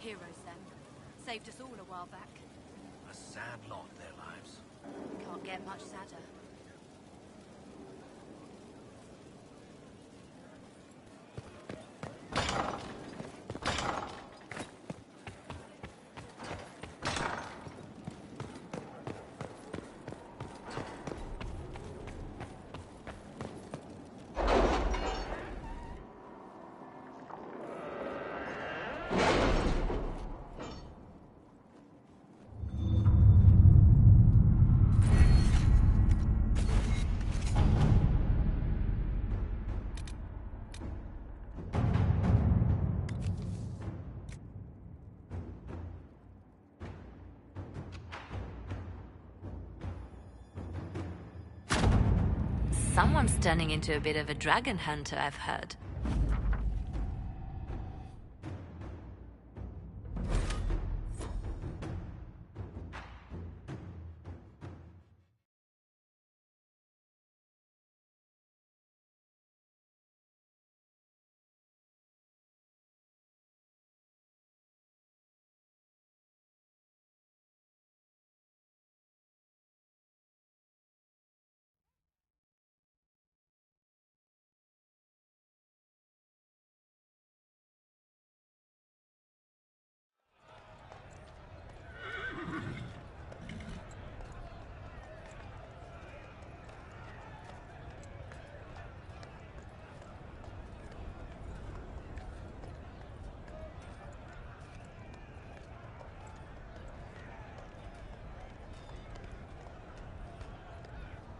Heroes, them. Saved us all a while back. A sad lot, their lives. Can't get much sadder. Someone's turning into a bit of a dragon hunter, I've heard.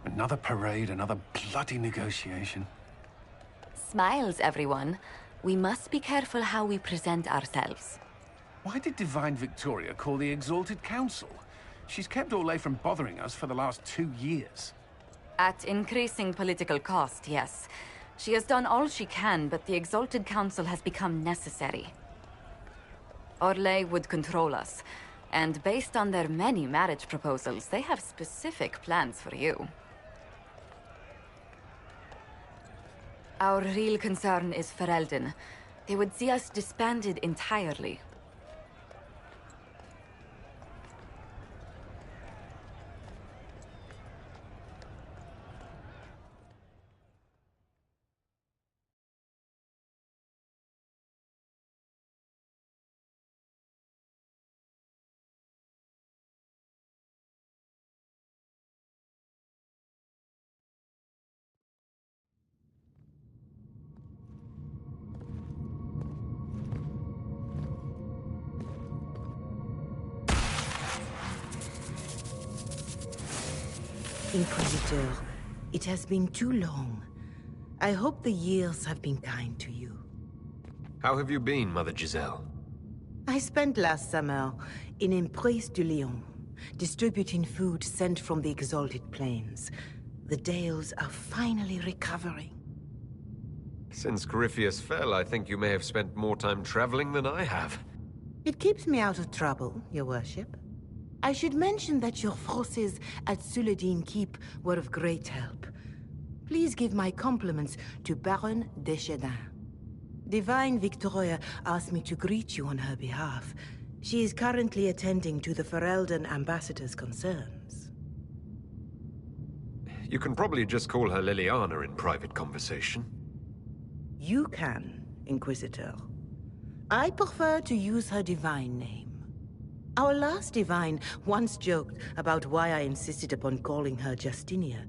Another parade, another bloody negotiation. Smiles, everyone. We must be careful how we present ourselves. Why did Divine Victoria call the Exalted Council? She's kept Orlais from bothering us for the last 2 years. At increasing political cost, yes. She has done all she can, but the Exalted Council has become necessary. Orlais would control us, and based on their many marriage proposals, they have specific plans for you. Our real concern is Ferelden. They would see us disbanded entirely. Inquisitor, it has been too long. I hope the years have been kind to you. How have you been, Mother Giselle? I spent last summer in Emprise de Lyon, distributing food sent from the Exalted Plains. The Dales are finally recovering. Since Corypheus fell, I think you may have spent more time traveling than I have. It keeps me out of trouble, Your Worship. I should mention that your forces at Suladin Keep were of great help. Please give my compliments to Baron Deschedin. Divine Victoria asked me to greet you on her behalf. She is currently attending to the Ferelden ambassador's concerns. You can probably just call her Liliana in private conversation. You can, Inquisitor. I prefer to use her divine name. Our last divine once joked about why I insisted upon calling her Justinia.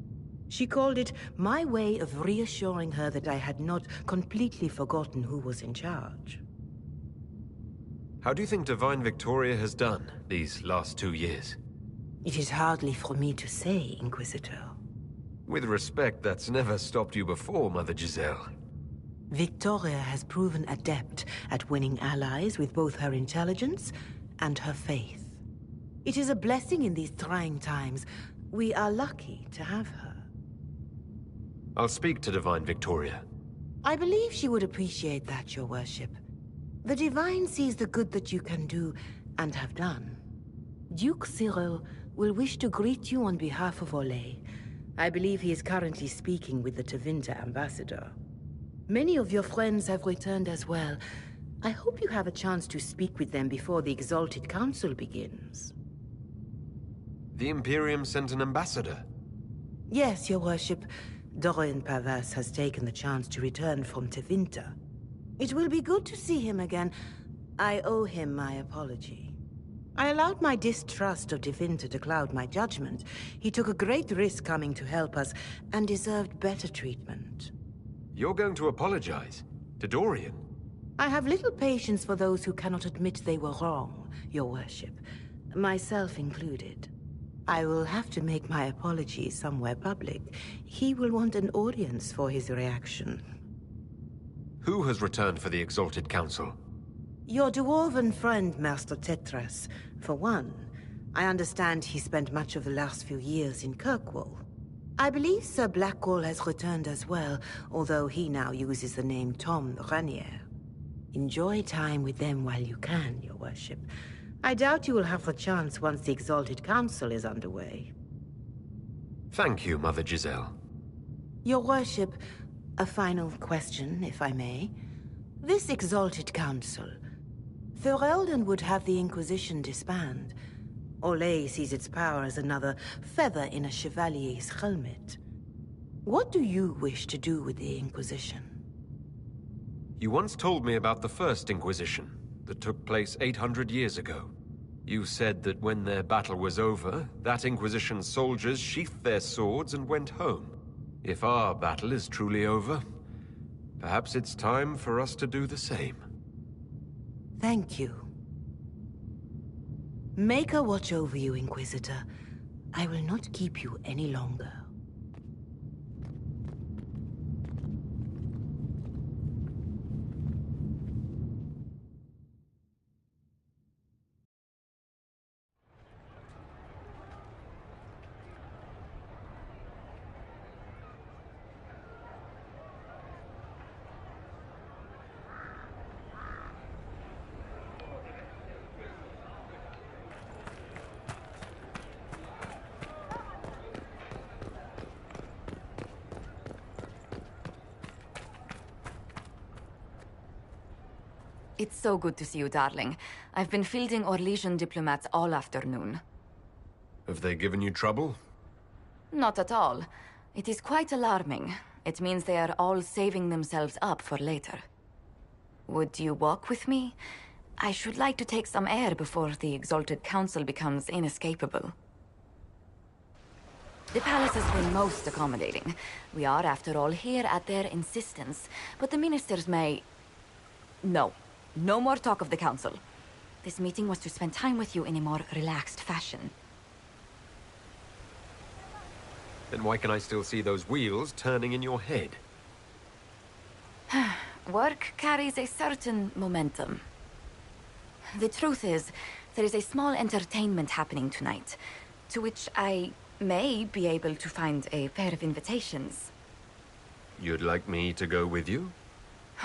She called it my way of reassuring her that I had not completely forgotten who was in charge. How do you think Divine Victoria has done these last 2 years? It is hardly for me to say, Inquisitor. With respect, that's never stopped you before, Mother Giselle. Victoria has proven adept at winning allies with both her intelligence and her faith. It is a blessing in these trying times. We are lucky to have her. I'll speak to Divine Victoria. I believe she would appreciate that, Your Worship. The Divine sees the good that you can do and have done. Duke Cyril will wish to greet you on behalf of Orlais. I believe he is currently speaking with the Tevinter ambassador. Many of your friends have returned as well. I hope you have a chance to speak with them before the Exalted Council begins. The Imperium sent an ambassador. Yes, your worship. Dorian Pavas has taken the chance to return from Tevinter. It will be good to see him again. I owe him my apology. I allowed my distrust of Tevinter to cloud my judgment. He took a great risk coming to help us, and deserved better treatment. You're going to apologize? To Dorian? I have little patience for those who cannot admit they were wrong, your worship. Myself included. I will have to make my apologies somewhere public. He will want an audience for his reaction. Who has returned for the Exalted Council? Your dwarven friend, Master Tetras. For one, I understand he spent much of the last few years in Kirkwall. I believe Sir Blackwall has returned as well, although he now uses the name Tom Ranier. Enjoy time with them while you can, your worship. I doubt you will have the chance once the Exalted Council is underway. Thank you, Mother Giselle. Your worship, a final question, if I may. This Exalted Council, Ferelden would have the Inquisition disband. Orlais sees its power as another feather in a chevalier's helmet. What do you wish to do with the Inquisition? You once told me about the First Inquisition that took place 800 years ago. You said that when their battle was over, that Inquisition's soldiers sheathed their swords and went home. If our battle is truly over, perhaps it's time for us to do the same. Thank you. Maker watch over you, Inquisitor. I will not keep you any longer. It's so good to see you, darling. I've been fielding Orlesian diplomats all afternoon. Have they given you trouble? Not at all. It is quite alarming. It means they are all saving themselves up for later. Would you walk with me? I should like to take some air before the Exalted Council becomes inescapable. The palace has been most accommodating. We are, after all, here at their insistence. But the ministers may... No. No more talk of the council. This meeting was to spend time with you in a more relaxed fashion. Then why can I still see those wheels turning in your head? Work carries a certain momentum. The truth is, there is a small entertainment happening tonight, to which I may be able to find a pair of invitations. You'd like me to go with you?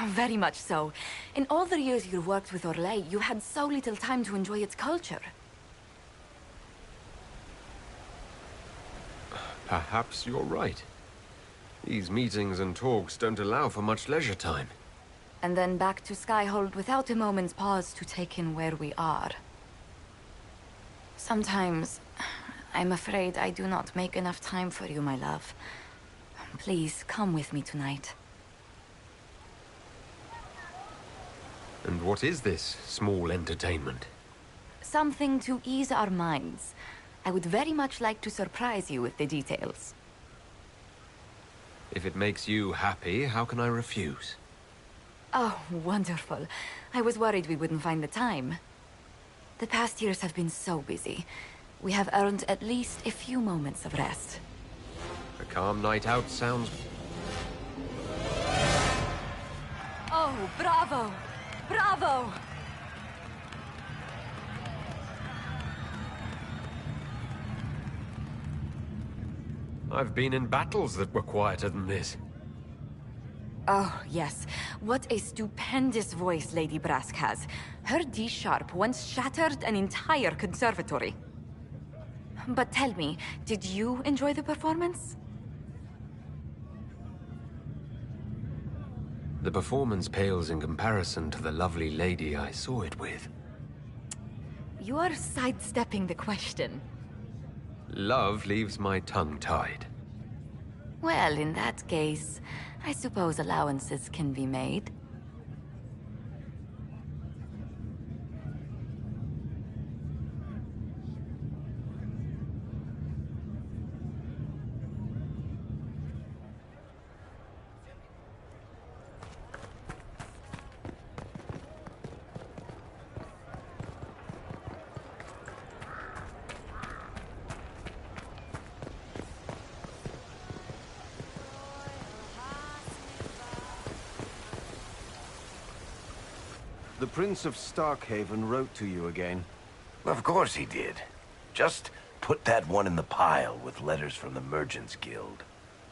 Very much so. In all the years you worked with Orlais, you had so little time to enjoy its culture. Perhaps you're right. These meetings and talks don't allow for much leisure time. And then back to Skyhold without a moment's pause to take in where we are. Sometimes, I'm afraid I do not make enough time for you, my love. Please, come with me tonight. And what is this small entertainment? Something to ease our minds. I would very much like to surprise you with the details. If it makes you happy, how can I refuse? Oh, wonderful. I was worried we wouldn't find the time. The past years have been so busy. We have earned at least a few moments of rest. A calm night out sounds... Oh, bravo! Bravo! I've been in battles that were quieter than this. Oh, yes. What a stupendous voice Lady Brask has. Her D-sharp once shattered an entire conservatory. But tell me, did you enjoy the performance? The performance pales in comparison to the lovely lady I saw it with. You are sidestepping the question. Love leaves my tongue tied. Well, in that case, I suppose allowances can be made. The Prince of Starkhaven wrote to you again. Of course he did. Just put that one in the pile with letters from the Merchants Guild.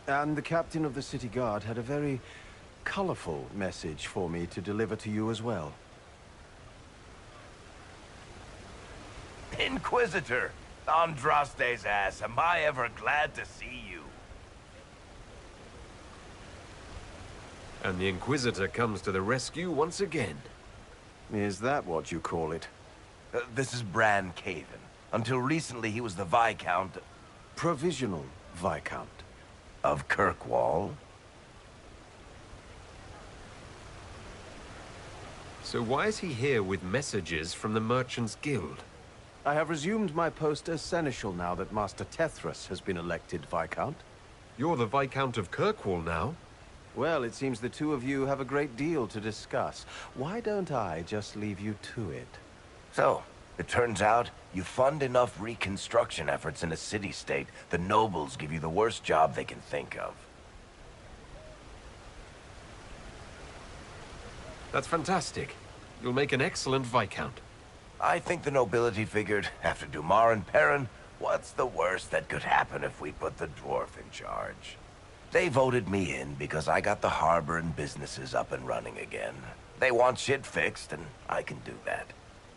And the captain of the city guard had a very colorful message for me to deliver to you as well. Inquisitor! Andreste's ass, am I ever glad to see you. And the Inquisitor comes to the rescue once again. Is that what you call it? This is Bran Caven. Until recently, he was the Viscount... Provisional Viscount. Of Kirkwall. So why is he here with messages from the Merchants Guild? I have resumed my post as Seneschal now that Master Tethras has been elected Viscount. You're the Viscount of Kirkwall now? Well, it seems the two of you have a great deal to discuss. Why don't I just leave you to it? So, it turns out you fund enough reconstruction efforts in a city-state, the nobles give you the worst job they can think of. That's fantastic. You'll make an excellent Viscount. I think the nobility figured, after Dumar and Perrin, what's the worst that could happen if we put the dwarf in charge? They voted me in because I got the harbor and businesses up and running again. They want shit fixed, and I can do that.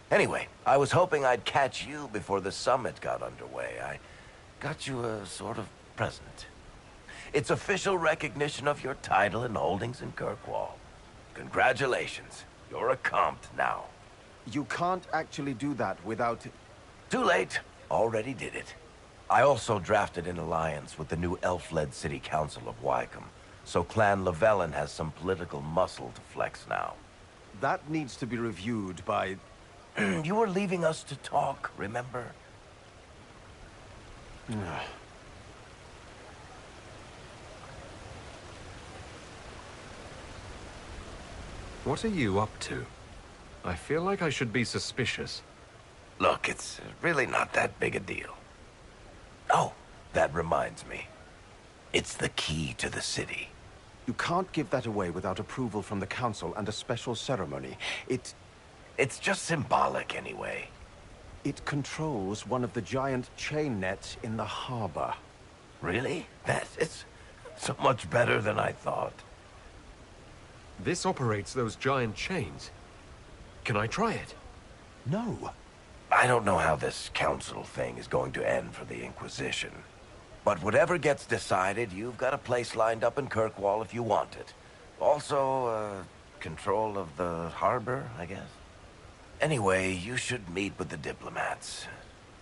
Anyway, I was hoping I'd catch you before the summit got underway. I got you a sort of present. It's official recognition of your title and holdings in Kirkwall. Congratulations. You're a compt now. You can't actually do that without... Too late. Already did it. I also drafted an alliance with the new elf-led city council of Wycombe, so Clan Lavellan has some political muscle to flex now. That needs to be reviewed by... You were leaving us to talk, remember? What are you up to? I feel like I should be suspicious. Look, it's really not that big a deal. Oh, that reminds me. It's the key to the city. You can't give that away without approval from the council and a special ceremony. It's just symbolic anyway. It controls one of the giant chain nets in the harbor. Really? It's so much better than I thought. This operates those giant chains. Can I try it? No. I don't know how this council thing is going to end for the Inquisition. But whatever gets decided, you've got a place lined up in Kirkwall if you want it. Also, control of the harbor, I guess. Anyway, you should meet with the diplomats.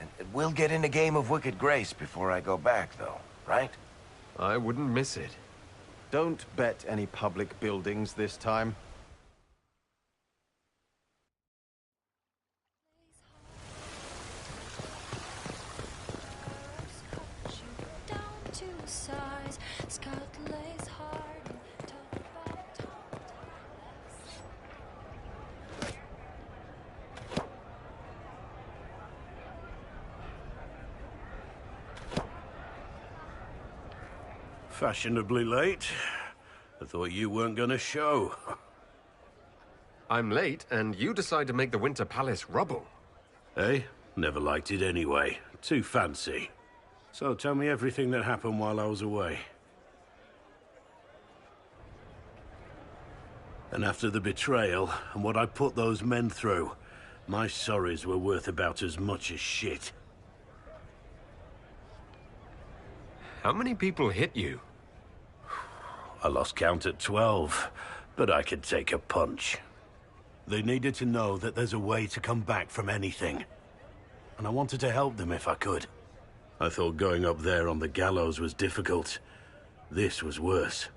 And we'll get in a game of Wicked Grace before I go back, though, right? I wouldn't miss it. Don't bet any public buildings this time. Fashionably late. I thought you weren't gonna show. I'm late, and you decide to make the Winter Palace rubble. Eh? Never liked it anyway. Too fancy. So tell me everything that happened while I was away. And after the betrayal, and what I put those men through, my sorries were worth about as much as shit. How many people hit you? I lost count at 12. but I could take a punch. They needed to know that there's a way to come back from anything. And I wanted to help them if I could. I thought going up there on the gallows was difficult. This was worse.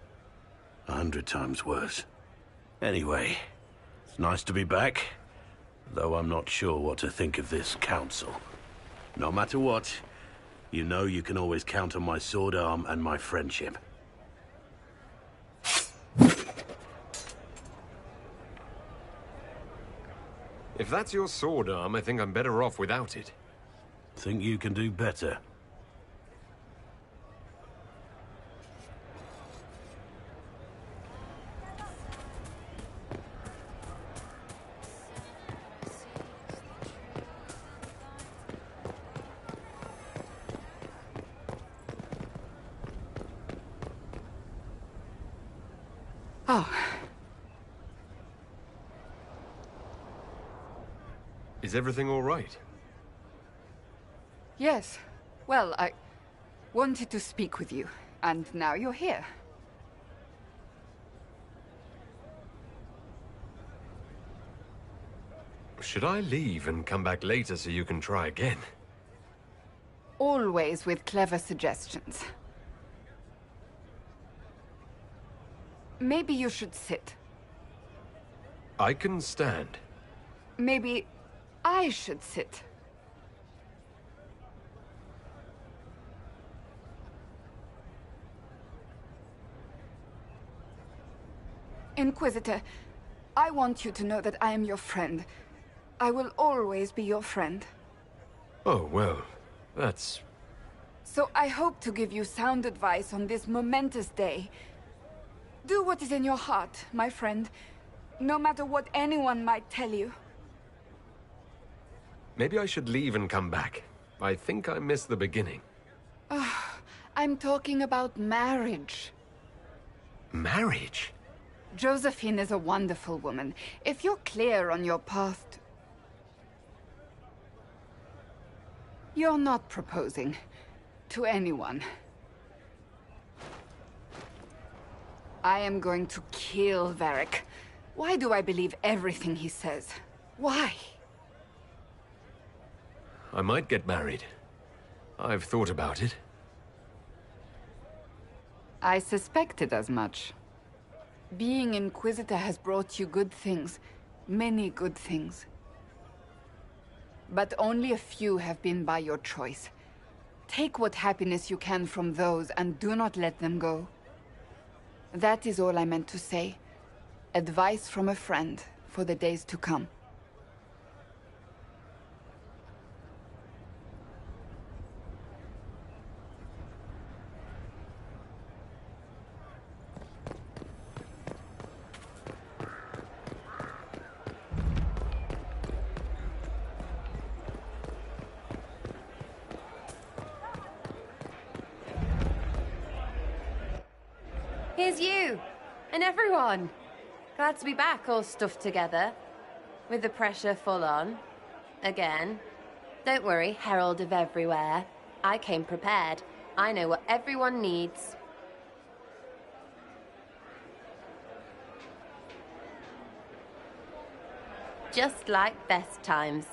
100 times worse. Anyway, it's nice to be back, though I'm not sure what to think of this council. No matter what, you know you can always count on my sword arm and my friendship. If that's your sword arm, I think I'm better off without it. Think you can do better? Oh. Is everything all right? Yes. Well, I wanted to speak with you, and now you're here. Should I leave and come back later so you can try again? Always with clever suggestions. Maybe you should sit. I can stand. Maybe I should sit. Inquisitor, I want you to know that I am your friend. I will always be your friend. Oh, well, that's... So I hope to give you sound advice on this momentous day. Do what is in your heart, my friend, no matter what anyone might tell you. Maybe I should leave and come back. I think I missed the beginning. I'm talking about marriage. Marriage? Josephine is a wonderful woman. If you're clear on your path... You're not proposing to anyone. I am going to kill Varric. Why do I believe everything he says? Why? I might get married. I've thought about it. I suspected as much. Being Inquisitor has brought you good things. Many good things. But only a few have been by your choice. Take what happiness you can from those and do not let them go. That is all I meant to say. Advice from a friend for the days to come. Here's you, and everyone. Glad to be back, all stuffed together. With the pressure full on. Again. Don't worry, Herald of Everywhere. I came prepared. I know what everyone needs. Just like best times.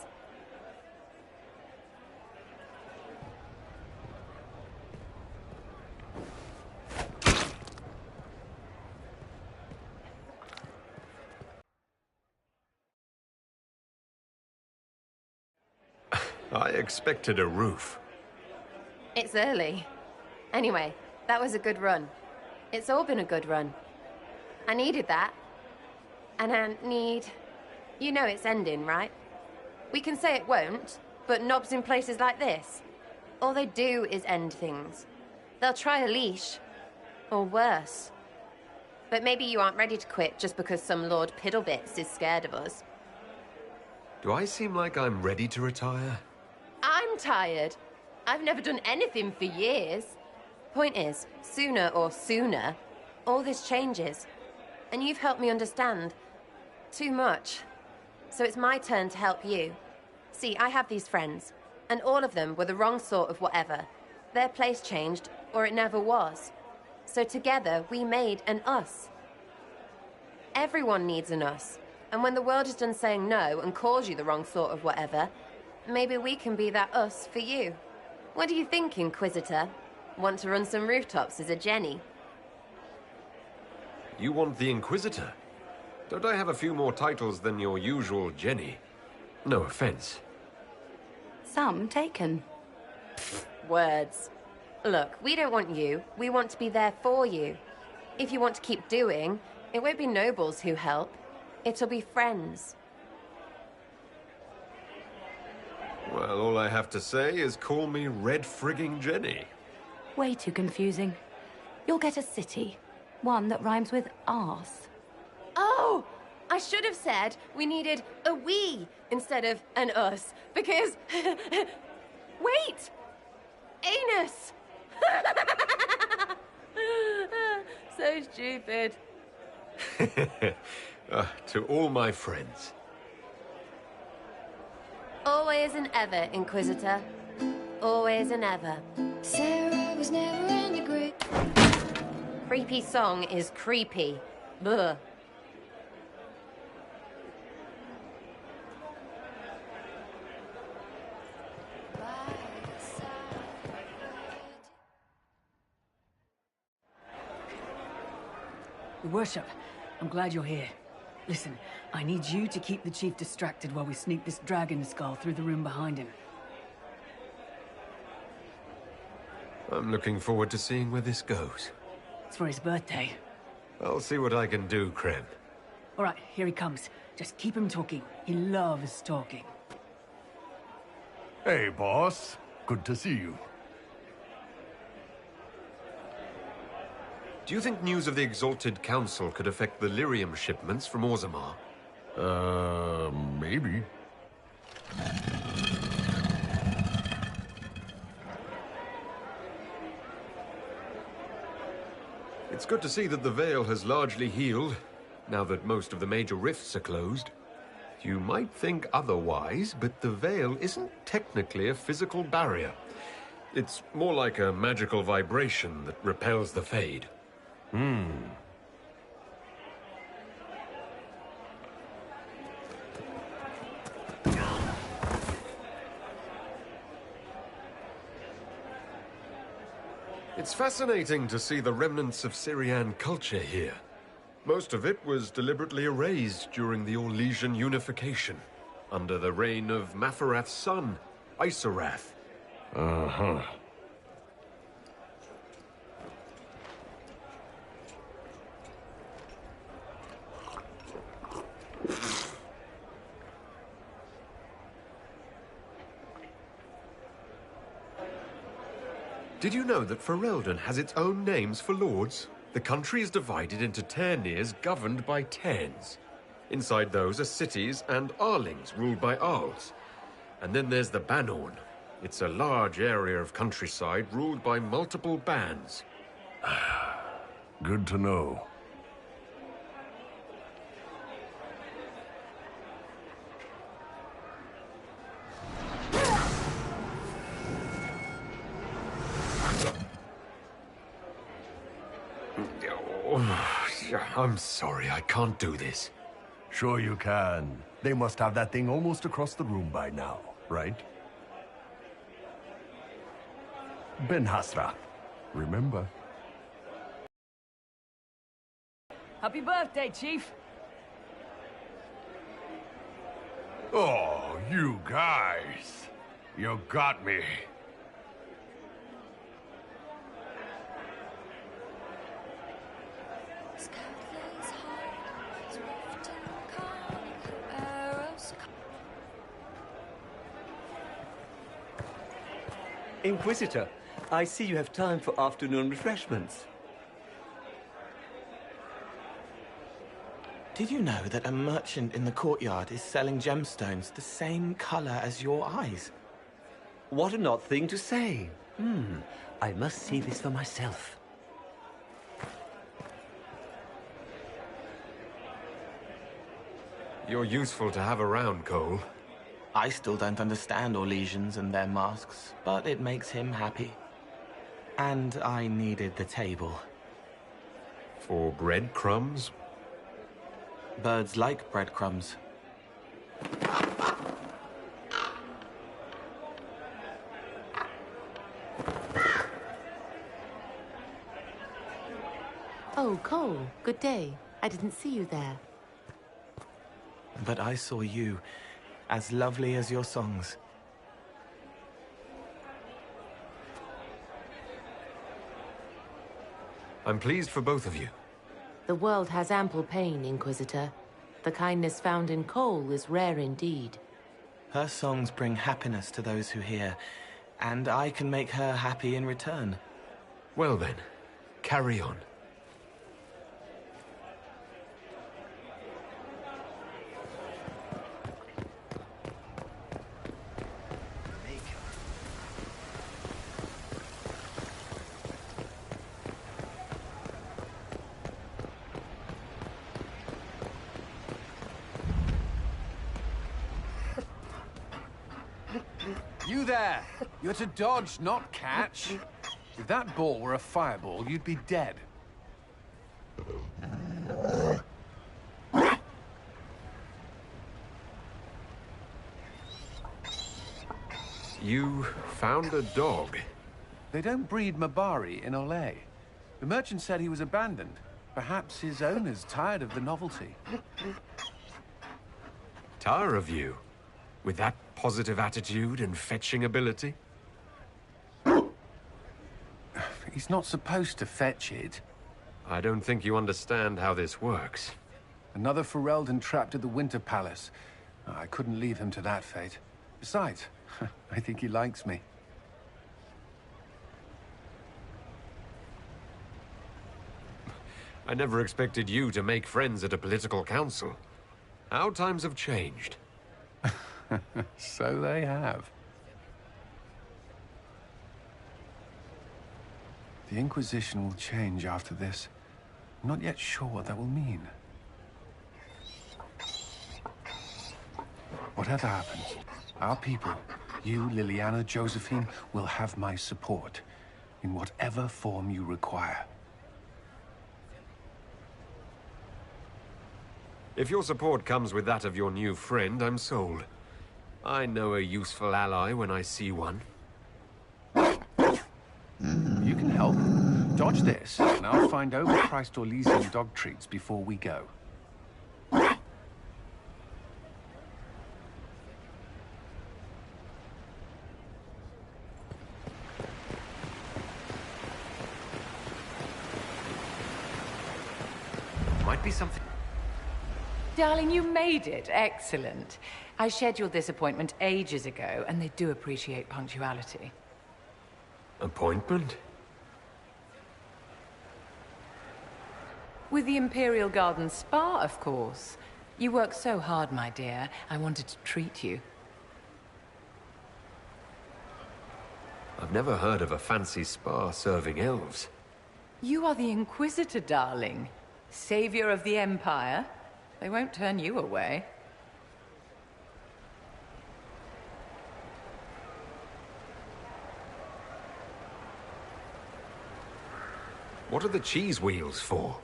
I expected a roof. It's early. Anyway, that was a good run. It's all been a good run. I needed that. And I need... You know it's ending, right? We can say it won't, but knobs in places like this, all they do is end things. They'll try a leash. Or worse. But maybe you aren't ready to quit just because some Lord Piddlebits is scared of us. Do I seem like I'm ready to retire? I'm tired. I've never done anything for years. Point is, sooner, all this changes. And you've helped me understand. Too much. So it's my turn to help you. See, I have these friends, and all of them were the wrong sort of whatever. Their place changed, or it never was. So together, we made an us. Everyone needs an us. And when the world is done saying no and calls you the wrong sort of whatever, maybe we can be that us for you. What do you think, Inquisitor? Want to run some rooftops as a Jenny? You want the Inquisitor? Don't I have a few more titles than your usual Jenny? No offense. Some taken. Words. Look, we don't want you. We want to be there for you. If you want to keep doing, it won't be nobles who help. It'll be friends. Well, all I have to say is call me Red Frigging Jenny. Way too confusing. You'll get a city. One that rhymes with arse. Oh! I should have said we needed a we instead of an us, because... Wait! Anus! So stupid. To all my friends. Always and ever, Inquisitor. Always and ever. Sarah was never in the group. Creepy song is creepy. Ugh. Your Worship, I'm glad you're here. Listen, I need you to keep the Chief distracted while we sneak this dragon skull through the room behind him. I'm looking forward to seeing where this goes. It's for his birthday. I'll see what I can do, Krem. All right, here he comes. Just keep him talking. He loves talking. Hey, boss. Good to see you. Do you think news of the Exalted Council could affect the lyrium shipments from Orzammar? Maybe. It's good to see that the Veil has largely healed, now that most of the major rifts are closed. You might think otherwise, but the Veil isn't technically a physical barrier. It's more like a magical vibration that repels the Fade. It's fascinating to see the remnants of Syrian culture here. Most of it was deliberately erased during the Orlesian unification, under the reign of Mafarath's son, Isarath. Uh-huh. Did you know that Ferelden has its own names for lords? The country is divided into Ternirs governed by Terns. Inside those are cities and Arlings ruled by Arls. And then there's the Banorn. It's a large area of countryside ruled by multiple bands. Good to know. I'm sorry, I can't do this. Sure you can. They must have that thing almost across the room by now, right? Ben Hasra, remember? Happy birthday, Chief! Oh, you guys. You got me. Inquisitor, I see you have time for afternoon refreshments. Did you know that a merchant in the courtyard is selling gemstones the same color as your eyes? What an odd thing to say. I must see this for myself. You're useful to have around, Cole. I still don't understand Orlesians and their masks, but it makes him happy. And I needed the table. For breadcrumbs? Birds like breadcrumbs. Oh, Cole, good day. I didn't see you there. But I saw you, as lovely as your songs. I'm pleased for both of you. The world has ample pain, Inquisitor. The kindness found in Cole is rare indeed. Her songs bring happiness to those who hear, and I can make her happy in return. Well then, carry on. You there! You're to dodge, not catch. If that ball were a fireball, you'd be dead. You found a dog? They don't breed Mabari in Olay. The merchant said he was abandoned. Perhaps his owner's tired of the novelty. Tire of you? With that positive attitude and fetching ability? He's not supposed to fetch it. I don't think you understand how this works. Another Ferelden trapped at the Winter Palace. I couldn't leave him to that fate. Besides, I think he likes me. I never expected you to make friends at a political council. How times have changed. So they have. The Inquisition will change after this. I'm not yet sure what that will mean. Whatever happens, our people, you, Liliana, Josephine, will have my support in whatever form you require. If your support comes with that of your new friend, I'm sold. I know a useful ally when I see one. You can help. Dodge this, and I'll find overpriced Orlesian dog treats before we go. Might be something... Darling, you made it. Excellent. I scheduled this appointment ages ago, and they do appreciate punctuality. Appointment? With the Imperial Garden Spa, of course. You work so hard, my dear. I wanted to treat you. I've never heard of a fancy spa serving elves. You are the Inquisitor, darling. Savior of the Empire. They won't turn you away. What are the cheese wheels for?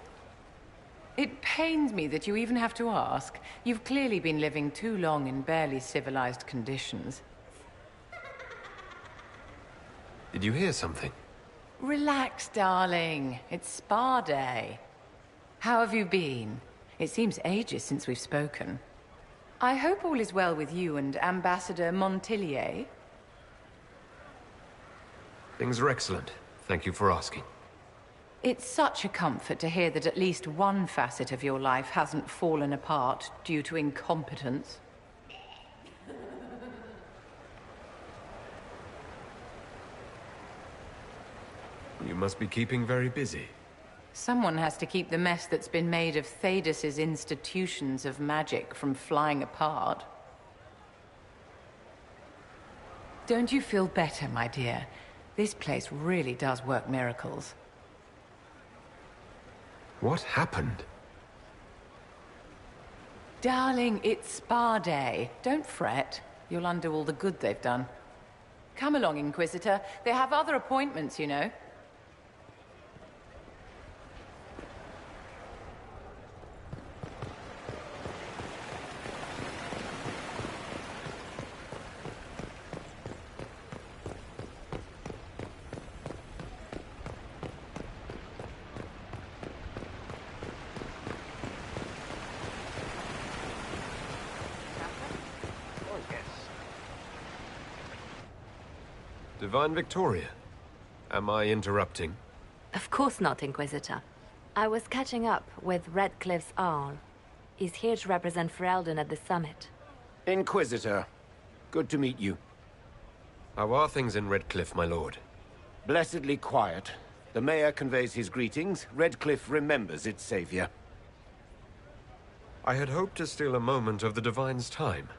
It pains me that you even have to ask. You've clearly been living too long in barely civilized conditions. Did you hear something? Relax, darling. It's spa day. How have you been? It seems ages since we've spoken. I hope all is well with you and Ambassador Montillier. Things are excellent. Thank you for asking. It's such a comfort to hear that at least one facet of your life hasn't fallen apart due to incompetence. You must be keeping very busy. Someone has to keep the mess that's been made of Thadis's institutions of magic from flying apart. Don't you feel better, my dear? This place really does work miracles. What happened? Darling, it's spa day. Don't fret. You'll undo all the good they've done. Come along, Inquisitor. They have other appointments, you know. Divine Victoria, am I interrupting? Of course not, Inquisitor. I was catching up with Redcliff's Arl. He's here to represent Ferelden at the summit. Inquisitor, good to meet you. How are things in Redcliff, my lord? Blessedly quiet. The mayor conveys his greetings. Redcliff remembers its savior. I had hoped to steal a moment of the Divine's time.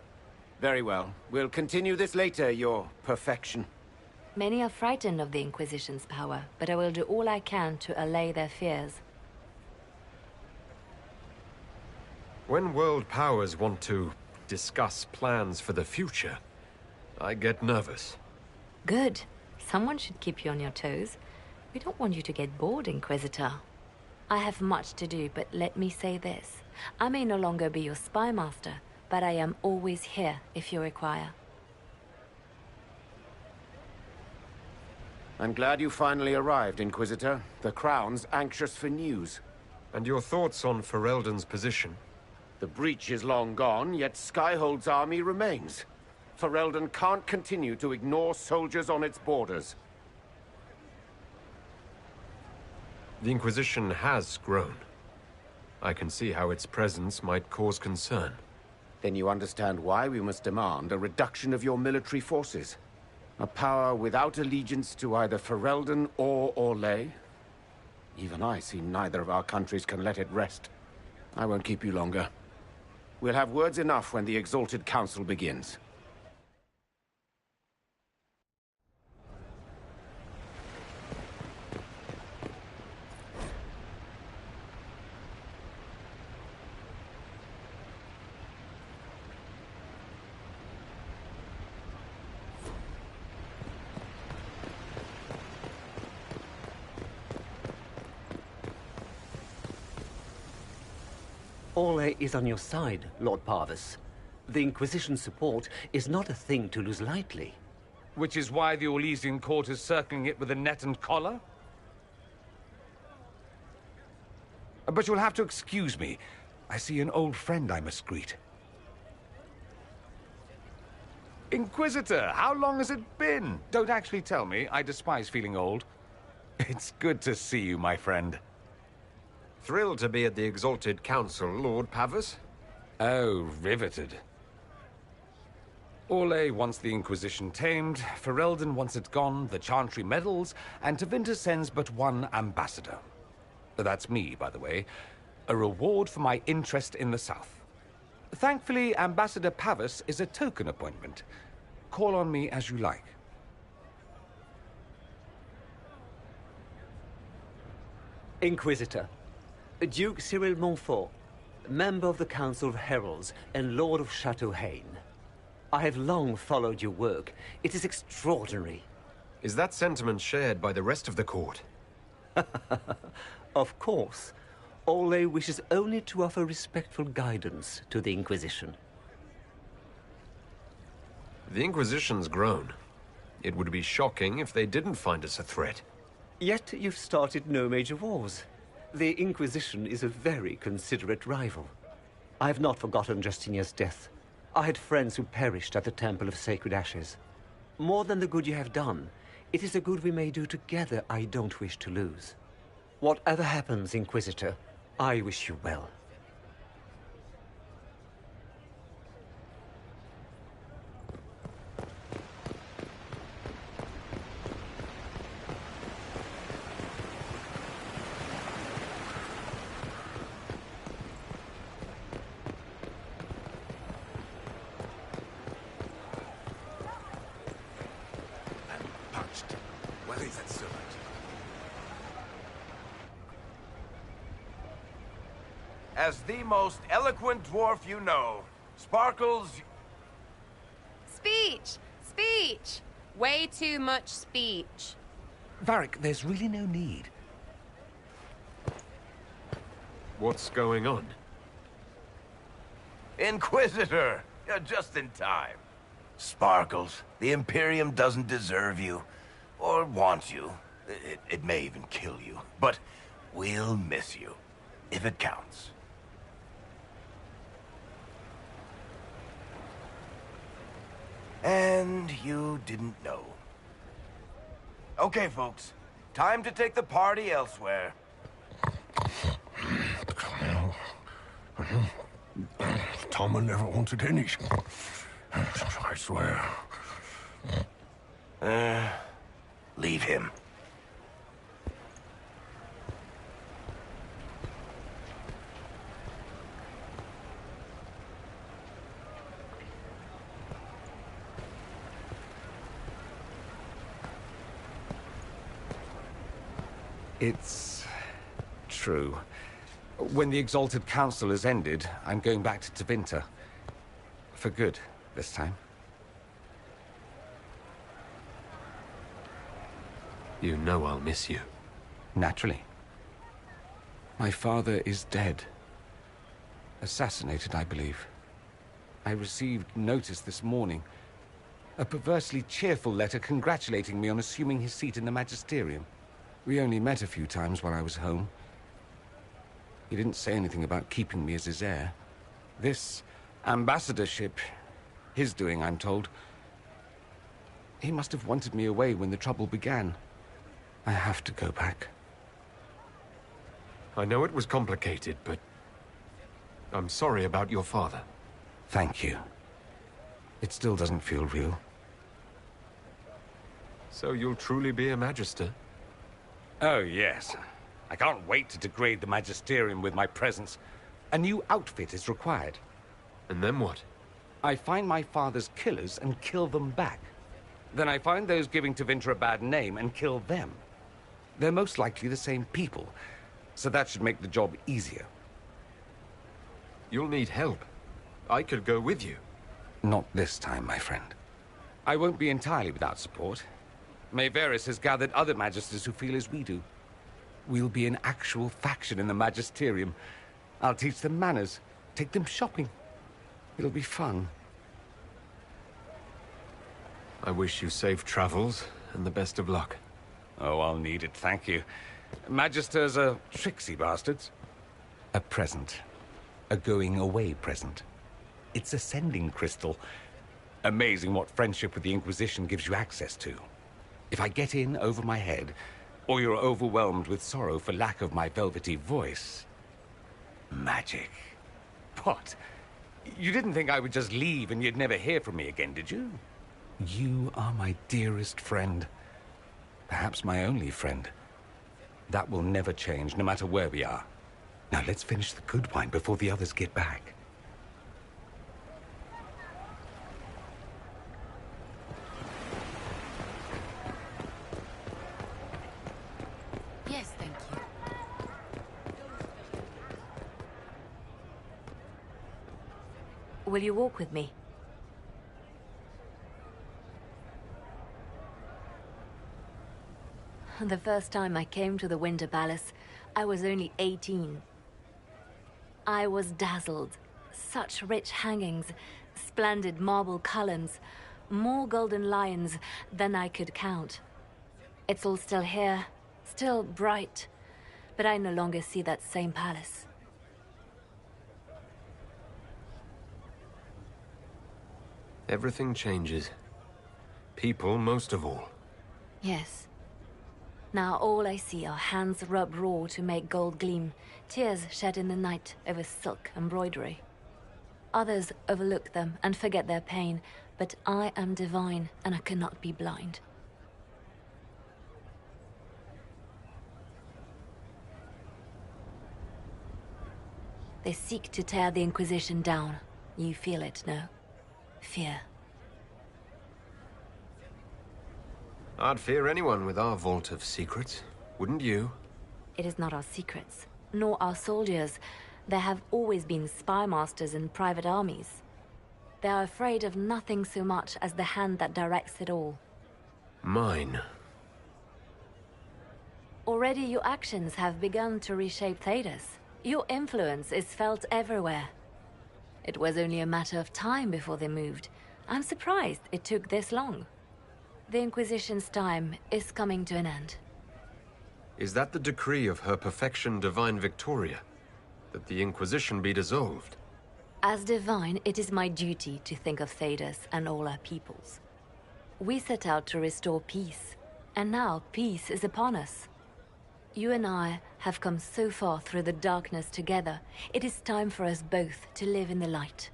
Very well. We'll continue this later, your perfection. Many are frightened of the Inquisition's power, but I will do all I can to allay their fears. When world powers want to discuss plans for the future, I get nervous. Good. Someone should keep you on your toes. We don't want you to get bored, Inquisitor. I have much to do, but let me say this. I may no longer be your spy master, but I am always here if you require. I'm glad you finally arrived, Inquisitor. The Crown's anxious for news. And your thoughts on Ferelden's position? The breach is long gone, yet Skyhold's army remains. Ferelden can't continue to ignore soldiers on its borders. The Inquisition has grown. I can see how its presence might cause concern. Then you understand why we must demand a reduction of your military forces. A power without allegiance to either Ferelden or Orlais? Even I see neither of our countries can let it rest. I won't keep you longer. We'll have words enough when the Exalted Council begins. Orlais is on your side, Lord Parvis. The Inquisition's support is not a thing to lose lightly. Which is why the Orlesian court is circling it with a net and collar? But you'll have to excuse me. I see an old friend I must greet. Inquisitor, how long has it been? Don't actually tell me. I despise feeling old. It's good to see you, my friend. Thrilled to be at the Exalted Council, Lord Parvis. Oh, riveted. Orlais wants the Inquisition tamed, Ferelden wants it gone, the Chantry meddles, and Tevinter sends but one ambassador. That's me, by the way. A reward for my interest in the South. Thankfully, Ambassador Parvis is a token appointment. Call on me as you like. Inquisitor, Duke Cyril Montfort, member of the Council of Heralds and Lord of Chateau Haine. I have long followed your work. It is extraordinary. Is that sentiment shared by the rest of the court? Of course. Orlais wishes only to offer respectful guidance to the Inquisition. The Inquisition's grown. It would be shocking if they didn't find us a threat. Yet you've started no major wars. The Inquisition is a very considerate rival. I've not forgotten Justinia's death. I had friends who perished at the Temple of Sacred Ashes. More than the good you have done, it is a good we may do together I don't wish to lose. Whatever happens, Inquisitor, I wish you well. As the most eloquent dwarf you know, Sparkles... Speech! Speech! Way too much speech. Varric, there's really no need. What's going on? Inquisitor! You're just in time. Sparkles, the Imperium doesn't deserve you. Or want you. It may even kill you. But we'll miss you. If it counts. And you didn't know. Okay, folks. Time to take the party elsewhere. Tama never wanted any. I swear. Leave him. It's true. When the Exalted Council has ended, I'm going back to Tevinter. For good, this time. You know I'll miss you. Naturally. My father is dead. Assassinated, I believe. I received notice this morning. A perversely cheerful letter congratulating me on assuming his seat in the Magisterium. We only met a few times while I was home. He didn't say anything about keeping me as his heir. This ambassadorship, his doing, I'm told. He must have wanted me away when the trouble began. I have to go back. I know it was complicated, but I'm sorry about your father. Thank you. It still doesn't feel real. So you'll truly be a Magister? Oh, yes. I can't wait to degrade the Magisterium with my presence. A new outfit is required. And then what? I find my father's killers and kill them back. Then I find those giving Tevinter a bad name and kill them. They're most likely the same people, so that should make the job easier. You'll need help. I could go with you. Not this time, my friend. I won't be entirely without support. Varric has gathered other Magisters who feel as we do. We'll be an actual faction in the Magisterium. I'll teach them manners, take them shopping. It'll be fun. I wish you safe travels and the best of luck. Oh, I'll need it, thank you. Magisters are tricksy bastards. A present. A going-away present. It's a sending crystal. Amazing what friendship with the Inquisition gives you access to. If I get in over my head, or you're overwhelmed with sorrow for lack of my velvety voice... magic. What? You didn't think I would just leave and you'd never hear from me again, did you? You are my dearest friend. Perhaps my only friend. That will never change, no matter where we are. Now let's finish the good wine before the others get back. Yes, thank you. Will you walk with me? The first time I came to the Winter Palace, I was only 18. I was dazzled. Such rich hangings, splendid marble columns, more golden lions than I could count. It's all still here, still bright, but I no longer see that same palace. Everything changes. People most of all. Yes. Now all I see are hands rubbed raw to make gold gleam, tears shed in the night over silk embroidery. Others overlook them and forget their pain, but I am divine and I cannot be blind. They seek to tear the Inquisition down. You feel it, no? Fear. I'd fear anyone with our vault of secrets, wouldn't you? It is not our secrets, nor our soldiers. There have always been spy masters and private armies. They are afraid of nothing so much as the hand that directs it all. Mine. Already your actions have begun to reshape Thedas. Your influence is felt everywhere. It was only a matter of time before they moved. I'm surprised it took this long. The Inquisition's time is coming to an end. Is that the decree of Her Perfection Divine Victoria? That the Inquisition be dissolved? As divine, it is my duty to think of Thedas and all our peoples. We set out to restore peace, And now peace is upon us. You and I have come so far through the darkness together. It is time for us both to live in the light.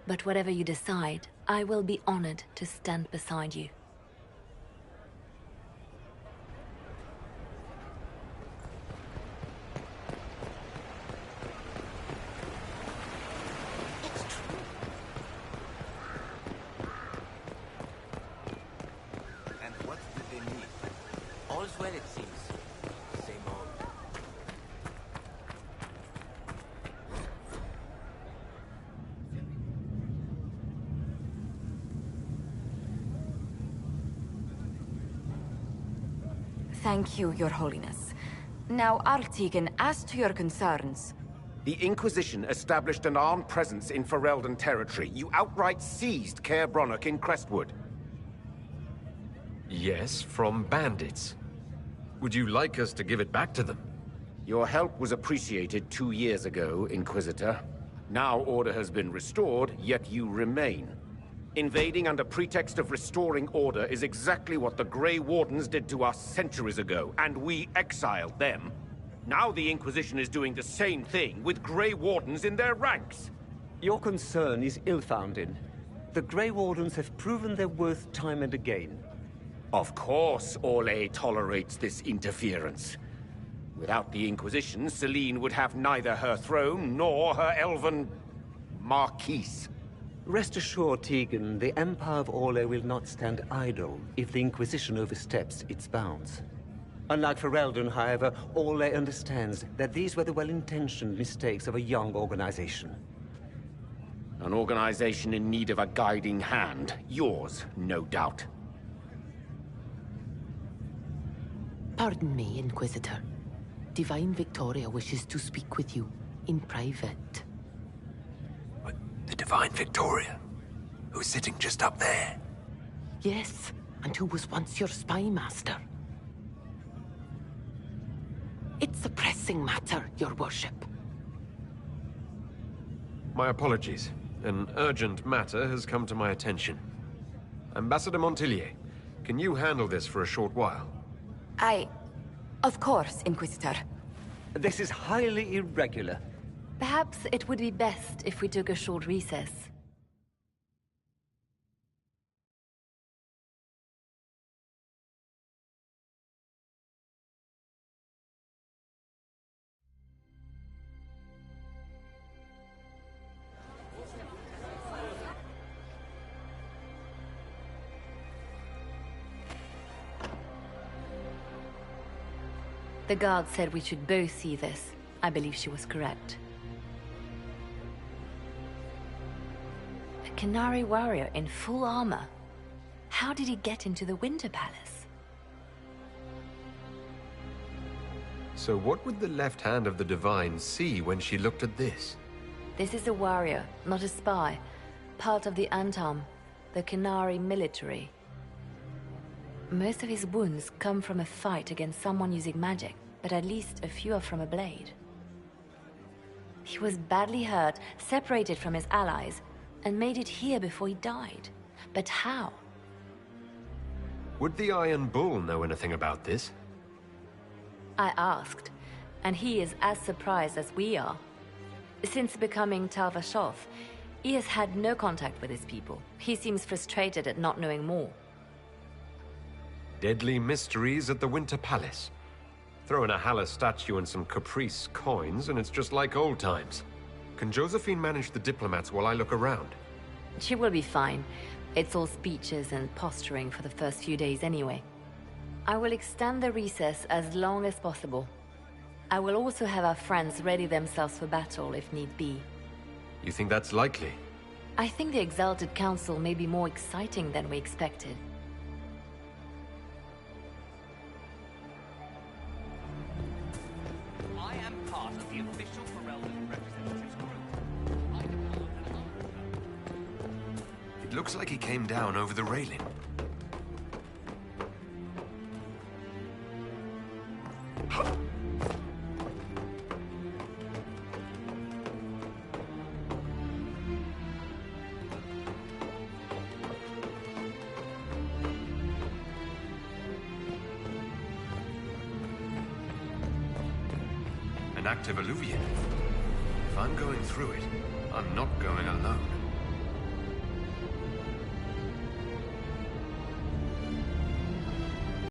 But whatever you decide, I will be honored to stand beside you. And what did they need? All's well, it seems. Same old. Thank you, Your Holiness. Now, Artigan, as to your concerns... The Inquisition established an armed presence in Ferelden territory. You outright seized Caer Bronach in Crestwood. Yes, from bandits. Would you like us to give it back to them? Your help was appreciated 2 years ago, Inquisitor. Now order has been restored, yet you remain. Invading under pretext of restoring order is exactly what the Grey Wardens did to us centuries ago, and we exiled them. Now the Inquisition is doing the same thing with Grey Wardens in their ranks. Your concern is ill-founded. The Grey Wardens have proven their worth time and again. Of course Orlais tolerates this interference. Without the Inquisition, Celine would have neither her throne nor her elven... marquise. Rest assured, Tegan, the Empire of Orlais will not stand idle if the Inquisition oversteps its bounds. Unlike Ferelden, however, Orlais understands that these were the well-intentioned mistakes of a young organization. An organization in need of a guiding hand. Yours, no doubt. Pardon me, Inquisitor. Divine Victoria wishes to speak with you in private. The Divine Victoria, who's sitting just up there. Yes, and who was once your spy master. It's a pressing matter, Your Worship. My apologies. An urgent matter has come to my attention. Ambassador Montillier, can you handle this for a short while? Of course, Inquisitor. This is highly irregular. Perhaps it would be best if we took a short recess. The guard said we should both see this. I believe she was correct. A Canary warrior in full armor. How did he get into the Winter Palace? So what would the left hand of the Divine see when she looked at this? This is a warrior, not a spy. Part of the Antam, the Canary military. Most of his wounds come from a fight against someone using magic, but at least a few are from a blade. He was badly hurt, separated from his allies, and made it here before he died. But how? Would the Iron Bull know anything about this? I asked, and he is as surprised as we are. Since becoming Tal Vashoth, he has had no contact with his people. He seems frustrated at not knowing more. Deadly mysteries at the Winter Palace. Throw in a Haller statue and some Caprice coins, and it's just like old times. Can Josephine manage the diplomats while I look around? She will be fine. It's all speeches and posturing for the first few days anyway. I will extend the recess as long as possible. I will also have our friends ready themselves for battle if need be. You think that's likely? I think the Exalted Council may be more exciting than we expected. I am part of the official Ferelden representatives group. It looks like he came down over the railing. An active Illuvian. If I'm going through it, I'm not going alone.